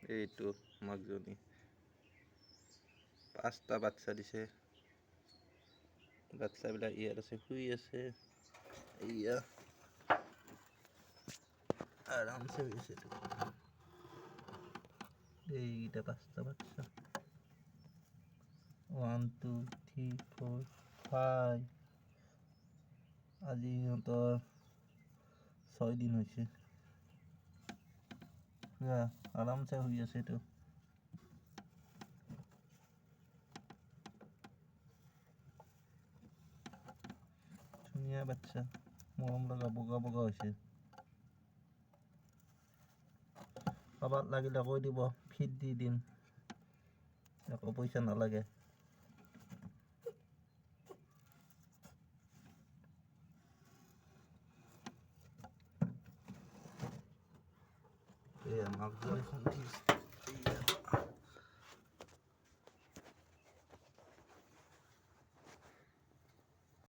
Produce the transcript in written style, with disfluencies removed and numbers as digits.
এইটো মাকজনী 5টা বাচ্চা দিছে বাচ্চাবিলাক ইয়াত আছে শুই আছে এয়া আৰামছে শুই আছে এইটা 5টা বাচ্চা 1 2 3 4 5 আজি সিহঁতৰ 6 দিন হৈছে আৰামছে শুই আছে এইটো ধুনীয়া বাচ্চা মৰম লগা বগা বগা হৈছে কাবাক লাগিলে কৈ দিব ফিড দি দিম একো পইচা নালাগে মাকজনী